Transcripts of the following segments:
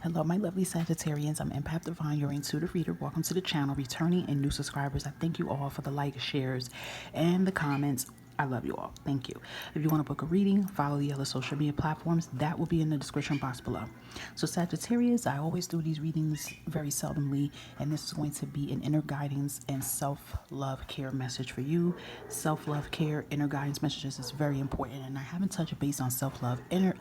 Hello, my lovely Sagittarians. I'm Empath Divine, your intuitive reader. Welcome to the channel. Returning and new subscribers, I thank you all for the likes, shares, and the comments. I love you all. Thank you. If you want to book a reading, follow the other social media platforms. That will be in the description box below. So Sagittarius, I always do these readings very seldomly, and this is going to be an inner guidance and self-love care message for you. Self-love care, inner guidance messages is very important, and I haven't touched base on self-love, inner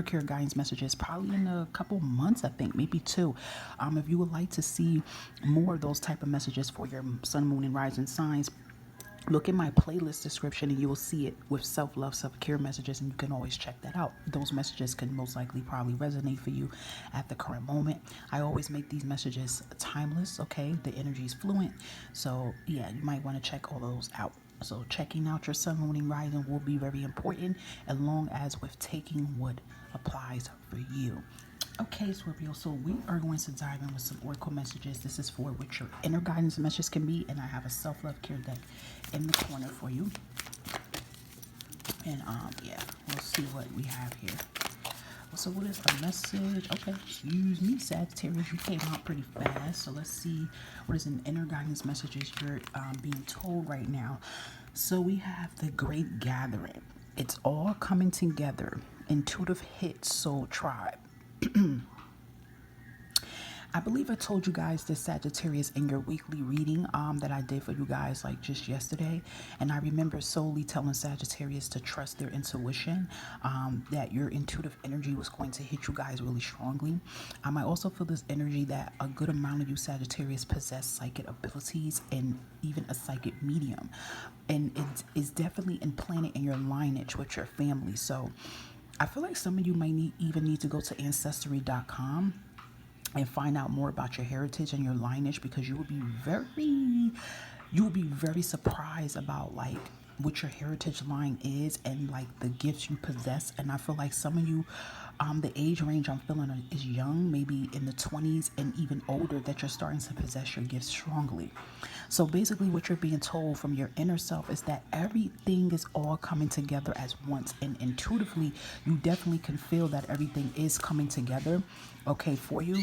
care guidance messages probably in a couple months, I think, maybe two. If you would like to see more of those type of messages for your sun, moon, and rising signs, look in my playlist description and you will see it with self-love, self-care messages, and you can always check that out. Those messages can most likely probably resonate for you at the current moment. I always make these messages timeless, okay? The energy is fluent. So yeah, you might want to check all those out. So checking out your sun, moon, and rising will be very important, along as with taking what applies for you. Okay, Scorpio, so we are going to dive in with some oracle messages. This is for what your inner guidance messages can be, and I have a self-love care deck in the corner for you. And yeah, we'll see what we have here. So what is a message? Okay, excuse me, Sagittarius, you came out pretty fast. So let's see what is an inner guidance messages you're being told right now. So we have the Great Gathering. It's all coming together. Intuitive hit soul tribe. I believe I told you guys this, Sagittarius, in your weekly reading that I did for you guys like just yesterday. And I remember solely telling Sagittarius to trust their intuition, that your intuitive energy was going to hit you guys really strongly. I also feel this energy that a good amount of you Sagittarius possess psychic abilities and even a psychic medium. And it is definitely implanted in your lineage with your family. So I feel like some of you might even need to go to ancestry.com and find out more about your heritage and your lineage, because you will be very surprised about like what your heritage line is and like the gifts you possess. And I feel like some of you, the age range I'm feeling is young, maybe in the 20s and even older, that you're starting to possess your gifts strongly. So basically what you're being told from your inner self is that everything is all coming together as once, and intuitively you definitely can feel that everything is coming together, okay, for you.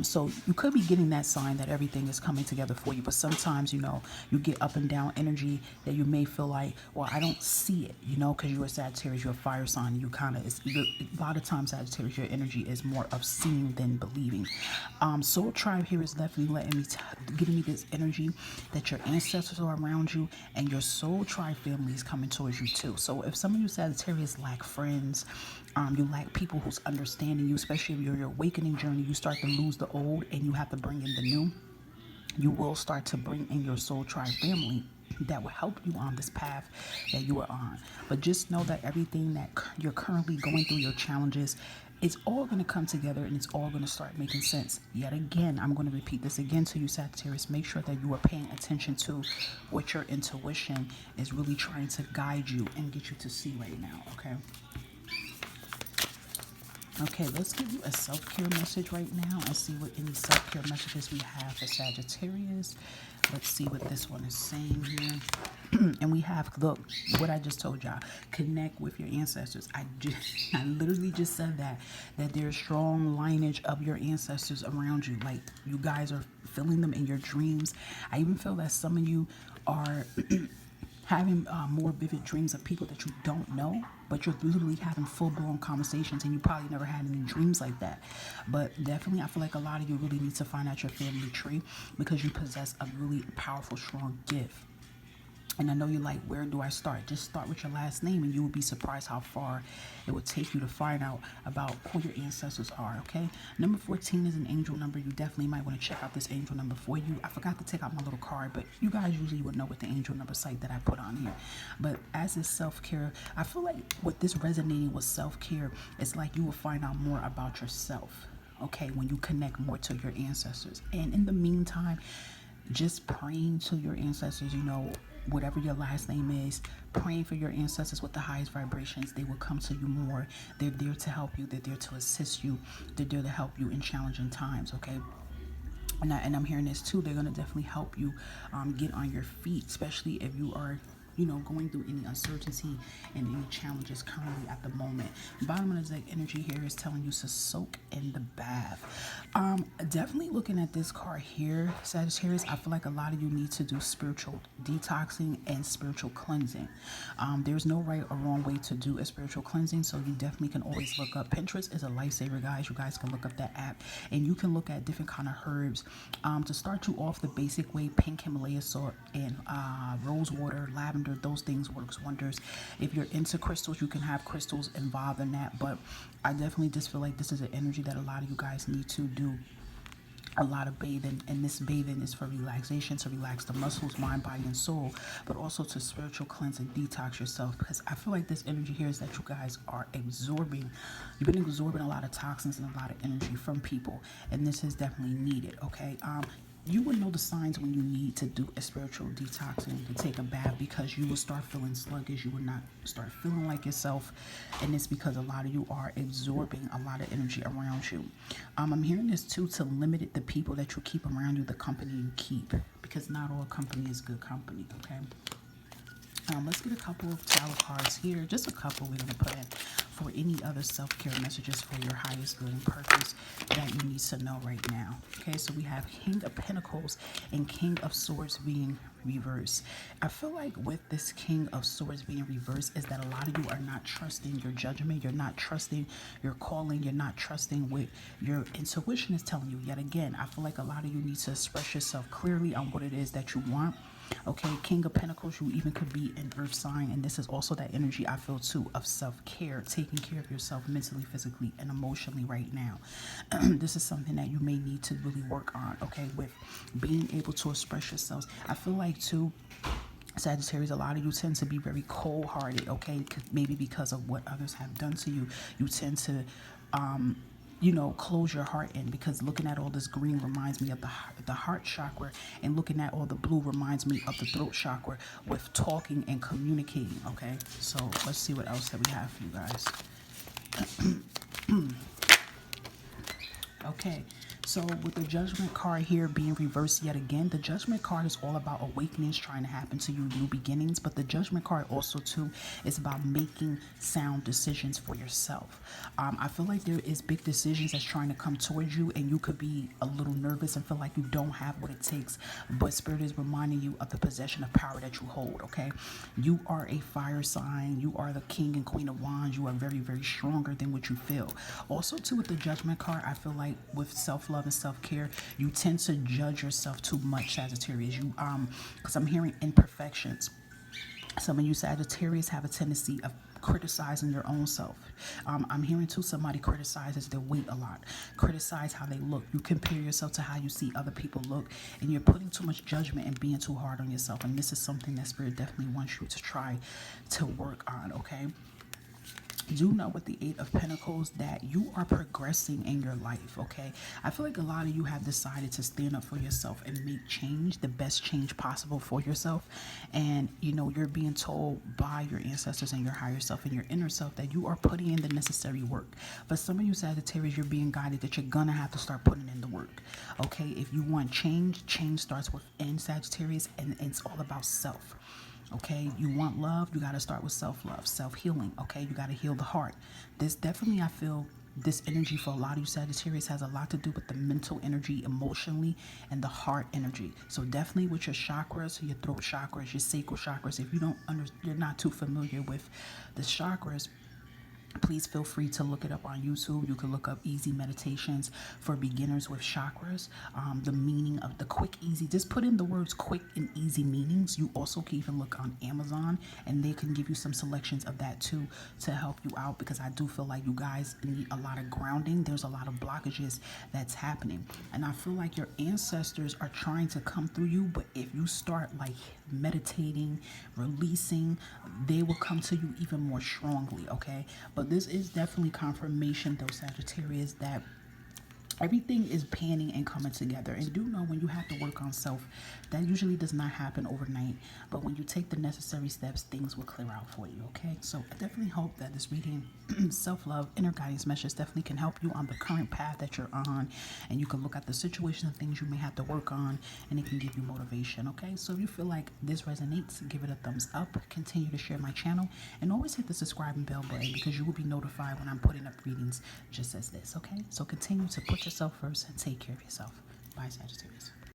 So you could be getting that sign that everything is coming together for you, but sometimes, you know, you get up and down energy that you may feel like, well, I don't see it, you know, because you're a Sagittarius, you're a fire sign, you kind of, a lot of times Sagittarius, your energy is more of seeing than believing. Soul Tribe here is definitely letting me, giving me this energy that your ancestors are around you and your Soul Tribe family is coming towards you too. So if some of you Sagittarius lack friends, you lack people who's understanding you, especially if you're your awakening journey, you start to lose the old and you have to bring in the new. You will start to bring in your Soul Tribe family that will help you on this path that you are on. But just know that everything that you're currently going through, your challenges, it's all going to come together and it's all going to start making sense. Yet again, I'm going to repeat this again to you, Sagittarius. Make sure that you are paying attention to what your intuition is really trying to guide you and get you to see right now, okay? Okay, let's give you a self-care message right now and see what any self-care messages we have for Sagittarius. Let's see what this one is saying here. And we have, look, what I just told y'all, connect with your ancestors. I literally just said that there's strong lineage of your ancestors around you. Like, you guys are feeling them in your dreams. I even feel that some of you are having more vivid dreams of people that you don't know, but you're literally having full-blown conversations, and you probably never had any dreams like that. But definitely, I feel like a lot of you really need to find out your family tree, because you possess a really powerful, strong gift. And I know you're like, where do I start? Just start with your last name and you will be surprised how far it would take you to find out about who your ancestors are, okay? Number 14 is an angel number. You definitely might want to check out this angel number for you. I forgot to take out my little card, but you guys usually would know what the angel number site that I put on here. But as is self-care, I feel like with this resonating with self-care, it's like you will find out more about yourself, okay, when you connect more to your ancestors. And in the meantime, just praying to your ancestors, you know, whatever your last name is, praying for your ancestors with the highest vibrations. They will come to you more. They're there to help you. They're there to assist you. They're there to help you in challenging times, okay? And I'm hearing this too. They're going to definitely help you get on your feet, especially if you are going through any uncertainty and any challenges currently at the moment. Bottom of the deck energy here is telling you to soak in the bath. Definitely looking at this card here, Sagittarius, I feel like a lot of you need to do spiritual detoxing and spiritual cleansing. There's no right or wrong way to do a spiritual cleansing, so you definitely can always look up. Pinterest is a lifesaver, guys. You guys can look up that app, and you can look at different kind of herbs. To start you off the basic way, pink Himalaya salt and rose water, lavender, those things works wonders. If you're into crystals, you can have crystals involved in that, but I definitely just feel like this is an energy that a lot of you guys need to do a lot of bathing, and this bathing is for relaxation, to relax the muscles, mind, body, and soul, but also to spiritual cleanse and detox yourself, because I feel like this energy here is that you guys are you've been absorbing a lot of toxins and a lot of energy from people, and this is definitely needed. Okay, you would know the signs when you need to do a spiritual detoxing, to take a bath, because you will start feeling sluggish. You will not start feeling like yourself, and it's because a lot of you are absorbing a lot of energy around you. I'm hearing this too, to limit the people that you keep around you, the company you keep, because not all company is good company. Okay. Let's get a couple of tarot cards here, just a couple we're going to put in for any other self-care messages for your highest good and purpose that you need to know right now. Okay, so we have King of Pentacles and King of Swords being reversed. I feel like with this King of Swords being reversed is that a lot of you are not trusting your judgment. You're not trusting your calling. You're not trusting what your intuition is telling you. Yet again, I feel like a lot of you need to express yourself clearly on what it is that you want. Okay, King of Pentacles, you even could be an earth sign, and this is also that energy I feel too of self-care, taking care of yourself mentally, physically, and emotionally right now. This is something that you may need to really work on, okay, with being able to express yourselves. I feel like too, Sagittarius, a lot of you tend to be very cold-hearted, okay, maybe because of what others have done to you. You tend to close your heart in, because looking at all this green reminds me of the heart chakra, and looking at all the blue reminds me of the throat chakra with talking and communicating. Okay, so let's see what else that we have for you guys. Okay, so with the Judgment card here being reversed yet again, the Judgment card is all about awakenings trying to happen to you, new beginnings, but the Judgment card also too is about making sound decisions for yourself. I feel like there is big decisions that's trying to come towards you, and you could be a little nervous and feel like you don't have what it takes, but Spirit is reminding you of the possession of power that you hold. Okay, you are a fire sign. You are the King and Queen of Wands. You are very, very stronger than what you feel. Also too, with the Judgment card, I feel like with self-love and self-care, you tend to judge yourself too much, Sagittarius. Because I'm hearing imperfections. Some of you Sagittarius have a tendency of criticizing your own self. I'm hearing too, somebody criticizes their weight a lot, criticize how they look. You compare yourself to how you see other people look, and you're putting too much judgment and being too hard on yourself. And this is something that Spirit definitely wants you to try to work on. Okay, do know with the Eight of Pentacles that you are progressing in your life. Okay, I feel like a lot of you have decided to stand up for yourself and make change, the best change possible for yourself. And you're being told by your ancestors and your higher self and your inner self that you are putting in the necessary work. For some of you Sagittarius, you're being guided that you're gonna have to start putting in the work. Okay, if you want change, change starts within, Sagittarius, and it's all about self. Okay, you want love, you got to start with self-love, self-healing. Okay, you got to heal the heart. This definitely, I feel, this energy for a lot of you Sagittarius has a lot to do with the mental energy, emotionally, and the heart energy. So definitely with your chakras, your throat chakras, your sacral chakras, if you're not too familiar with the chakras, please feel free to look it up on YouTube. You can look up easy meditations for beginners with chakras. The meaning of the quick, easy. Just put in the words quick and easy meanings. You also can even look on Amazon, and they can give you some selections of that too to help you out, because I do feel like you guys need a lot of grounding. There's a lot of blockages that's happening, and I feel like your ancestors are trying to come through you, but if you start like meditating, releasing, they will come to you even more strongly. Okay, but this is definitely confirmation though, Sagittarius, that Everything is panning and coming together. And do know when you have to work on self, that usually does not happen overnight. But when you take the necessary steps, things will clear out for you, okay? So I definitely hope that this reading, self-love, inner guidance messages definitely can help you on the current path that you're on. And you can look at the situation and things you may have to work on, and it can give you motivation, okay? So if you feel like this resonates, give it a thumbs up. Continue to share my channel. And always hit the subscribe and bell button because you will be notified when I'm putting up readings just as this, okay? So continue to put yourself first and take care of yourself. Bye, Sagittarius.